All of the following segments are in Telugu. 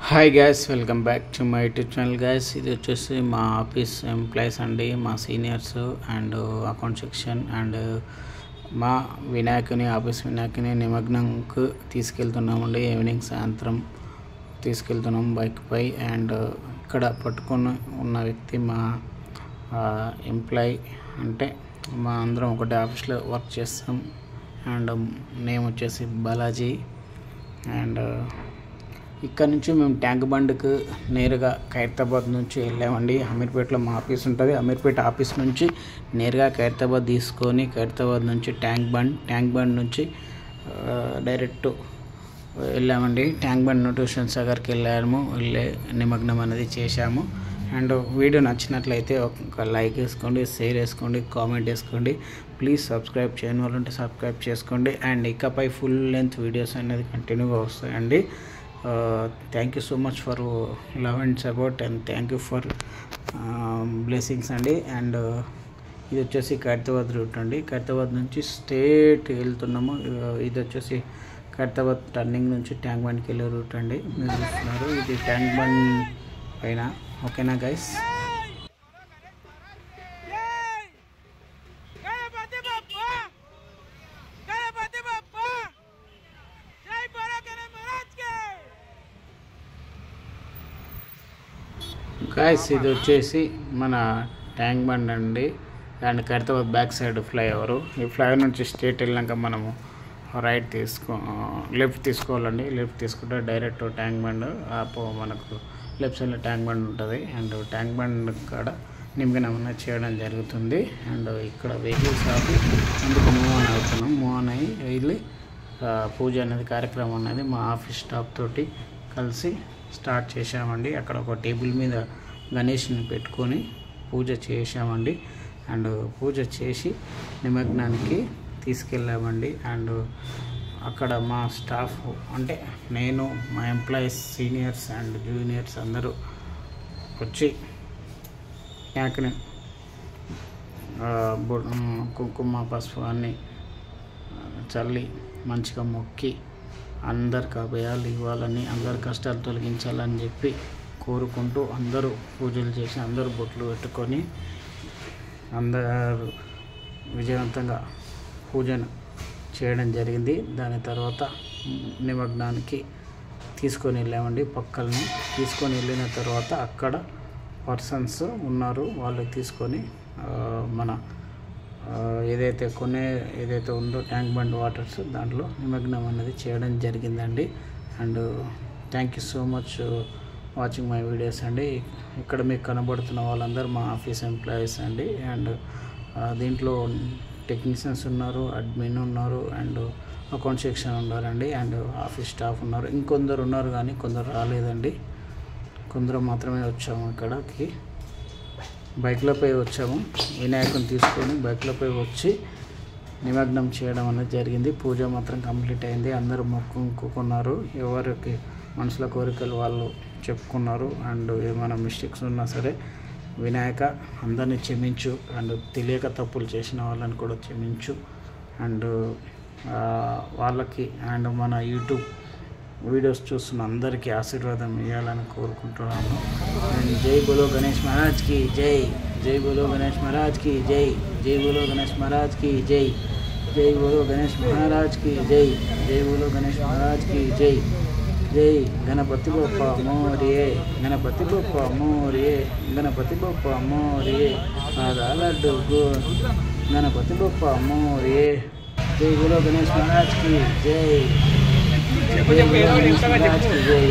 Hi guys, welcome back to my YouTube channel guys. ఇది వచ్చేసి మా ఆఫీస్ ఎంప్లాయీస్ అండి, మా seniors and account section and మా ఆఫీస్ వినాయకుని నిమగ్నంకు తీసుకెళ్తున్నామండి. ఈవినింగ్ సాయంత్రం తీసుకెళ్తున్నాం బైక్ పై. అండ్ ఇక్కడ పట్టుకొని ఉన్న వ్యక్తి మా ఎంప్లాయీ, అంటే మా అందరం ఒకటే ఆఫీస్లో వర్క్ చేస్తాం. అండ్ నేమ్ వచ్చేసి బాలాజీ. అండ్ ఇక్కడ నుంచి మేము ట్యాంక్ బండ్కి నేరుగా ఖైరతాబాద్ నుంచి వెళ్ళామండి. అమీర్పేటలో మా ఆఫీస్ ఉంటుంది. అమీర్పేట ఆఫీస్ నుంచి నేరుగా ఖైరతాబాద్ తీసుకొని ఖైరతాబాద్ నుంచి ట్యాంక్ బండ్ నుంచి డైరెక్ట్ వెళ్ళామండి. ట్యాంక్ బండ్ నుండి హుస్సేన్ సాగర్కి వెళ్ళే నిమగ్నం అనేది చేశాము. అండ్ వీడియో నచ్చినట్లయితే ఒక లైక్ వేసుకోండి, షేర్ వేసుకోండి, కామెంట్ వేసుకోండి. ప్లీజ్ సబ్స్క్రైబ్ చేయని వాళ్ళు ఉంటే సబ్స్క్రైబ్ చేసుకోండి. అండ్ ఇకపై ఫుల్ లెంత్ వీడియోస్ అనేది కంటిన్యూగా వస్తాయండి. Thank you so much for love and support and thank you for blessings అండి. అండ్ ఇది వచ్చేసి ఖైరతాబాద్ రూట్ అండి. ఖైరతాబాద్ నుంచి స్ట్రేట్ వెళ్తున్నాము. ఇది వచ్చేసి ఖైరతాబాద్ టర్నింగ్ నుంచి ట్యాంక్ బండ్కి వెళ్ళే రూట్ అండి. మీరు చూస్తున్నారు, ఇది ట్యాంక్ బండ్ పైన. ఓకేనా గైస్? గైస్, ఇది వచ్చేసి మన ట్యాంక్ బండ్ అండి. And Khairatabad back side flyover. ఈ ఫ్లైఓవర్ నుంచి స్ట్రేట్ వెళ్ళాక మనము లెఫ్ట్ తీసుకోవాలండి. లెఫ్ట్ తీసుకుంటే డైరెక్ట్ ట్యాంక్ బండ్ మనకు లెఫ్ట్ సైడ్లో ట్యాంక్ బండ్ ఉంటుంది. అండ్ ట్యాంక్ బండ్ కాడ నిమగ్నం చేయడం జరుగుతుంది. అండ్ ఇక్కడ వెహికల్స్ ఆపి అందుకు మూవ్ ఆన్ అయ్యి వెళ్ళి పూజ అనేది కార్యక్రమం అనేది మా ఆఫీస్ స్టాఫ్ తోటి కలిసి స్టార్ట్ చేసామండి. అక్కడ ఒక టేబుల్ మీద గణేష్ని పెట్టుకొని పూజ చేసామండి. అండ్ పూజ చేసి నిమగ్నానికి తీసుకెళ్ళామండి. అండ్ అక్కడ మా స్టాఫ్, అంటే నేను, మా ఎంప్లాయీస్, సీనియర్స్ అండ్ జూనియర్స్ అందరూ వచ్చి ట్యాంక్ని కుంకుమ పసుపు అన్నీ చల్లి మంచిగా మొక్కి అందరికి అభయాలు ఇవ్వాలని, అందరి కష్టాలు తొలగించాలని చెప్పి కోరుకుంటూ అందరూ పూజలు చేసి అందరూ బొట్లు పెట్టుకొని అందరూ విజయవంతంగా పూజను చేయడం జరిగింది. దాని తర్వాత నిమగ్నానికి తీసుకొని వెళ్ళామండి. పక్కల్ని తీసుకొని వెళ్ళిన తర్వాత అక్కడ పర్సన్స్ ఉన్నారు, వాళ్ళకి తీసుకొని మన ఏదైతే ఉందో ట్యాంక్ బండ్ వాటర్స్ దాంట్లో నిమగ్నం అనేది చేయడం జరిగిందండి. And thank you so much watching my videos అండి. ఇక్కడ మీకు కనబడుతున్న వాళ్ళందరూ మా ఆఫీస్ ఎంప్లాయీస్ అండి. అండ్ దీంట్లో టెక్నీషియన్స్ ఉన్నారు, అడ్మిన్ ఉన్నారు, అండ్ అకౌంట్ సెక్షన్ ఉన్నారండి, అండ్ ఆఫీస్ స్టాఫ్ ఉన్నారు. ఇంకొందరు ఉన్నారు కానీ కొందరు రాలేదండి. కొందరు మాత్రమే వచ్చాము. ఇక్కడికి బైక్లపై వచ్చాము. వినాయకుని తీసుకొని బైక్లపై వచ్చి నిమగ్నం చేయడం అనేది జరిగింది. పూజ మాత్రం కంప్లీట్ అయింది. అందరూ మొక్కుకున్నారు. ఎవరికి మనసుల కోరికలు వాళ్ళు చెప్పుకున్నారు. అండ్ ఏమైనా మిస్టేక్స్ ఉన్నా సరే వినాయక అందరినీ క్షమించు, అండ్ తెలియక తప్పులు చేసిన వాళ్ళని కూడా క్షమించు, అండ్ వాళ్ళకి అండ్ మన యూట్యూబ్ వీడియోస్ చూస్తున్న అందరికీ ఆశీర్వాదం ఇవ్వాలని కోరుకుంటున్నాను. అండ్ జై బోలో గణేష్ మహారాజ్కి జై, జై బోలో గణేష్ మహారాజ్కి జై, జై బోలో గణేష్ మహారాజ్కి జై, జై బోలో గణేష్ మహారాజ్కి జై, జై బోలో గణేష్ మహారాజ్కి జై. జై గణపతి బప్ప మోరియే, గణపతి బప్ప మోరియే, గణపతి బప్ప మోరియే, లడ్డు గణపతి బప్ప మోరియే. జై బోలో గణేష్ మహారాజ్కి జై,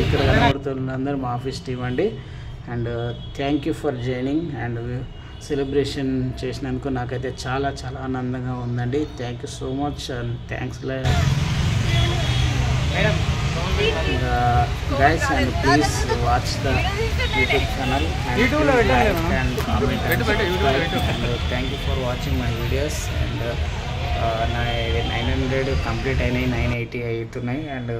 ఇక్కడ కనబడుతున్న అందరూ మా ఆఫీస్ టీం అండి. And thank you for joining. And celebration చేసినందుకు నాకైతే చాలా చాలా ఆనందంగా ఉందండి. Thank you so much and thanks guys, and please watch the YouTube channel and like and comment and subscribe. And thank you for watching my videos. And 900 complete అయినాయి, 980 అవుతున్నాయి. అండ్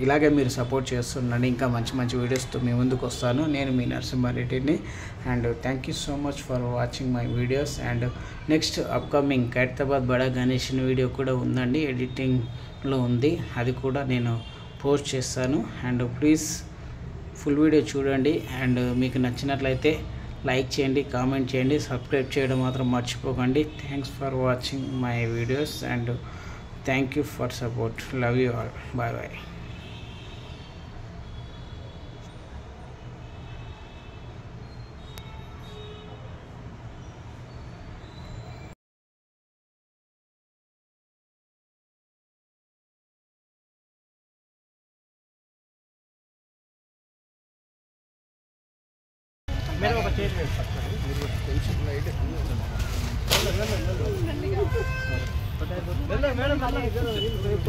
ఇలాగే మీరు సపోర్ట్ చేస్తుండండి. ఇంకా మంచి మంచి వీడియోస్తో మీ ముందుకు వస్తాను. నేను మీ నరసింహారెడ్డిని. And thank you so much for watching my videos. And next upcoming Khairatabad Bada Ganesh video కూడా ఉందండి, ఎడిటింగ్లో ఉంది. అది కూడా నేను పోస్ట్ చేస్తాను. అండ్ ప్లీజ్ ఫుల్ వీడియో చూడండి. అండ్ మీకు నచ్చినట్లయితే లైక్ చేయండి, కామెంట్ చేయండి, సబ్స్క్రైబ్ చేయడం మాత్రం మర్చిపోకండి. Thanks for watching my videos and thank you for support. Love you all. Bye bye.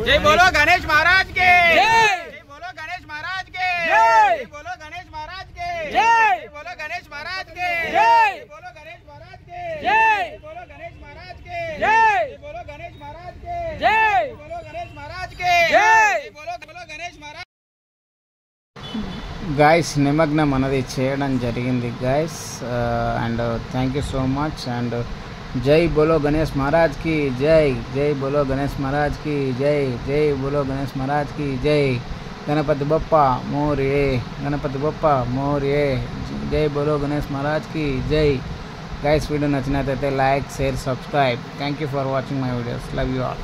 जय बोलो गणेश महाराज के जय बोलो गणेश महाराज के जय बोलो गणेश महाराज के जय बोलो गणेश महाराज के जय बोलो गणेश महाराज के जय बोलो गणेश महाराज के जय बोलो गणेश महाराज के जय बोलो गणेश महाराज के जय बोलो गणेश महाराज. గాయస్ నిమగ్నం అనేది చేయడం జరిగింది guys. And thank you so much. And జై బోలో గణేష్ మహారాజ్ కి జై. జై బోలో గణేష్ మహారాజ్ కి జై. జై బోలో గణేష్ మహారాజ్ కి జై. గణపతి బప్ప మోరియే. గణపతి బప్ప మోరియే. జై బోలో గణేష్ మహారాజ్ కి జై. గైస్ వీడియో నచ్చినట్లయితే like, share, subscribe. Thank you for watching my videos. Love you all.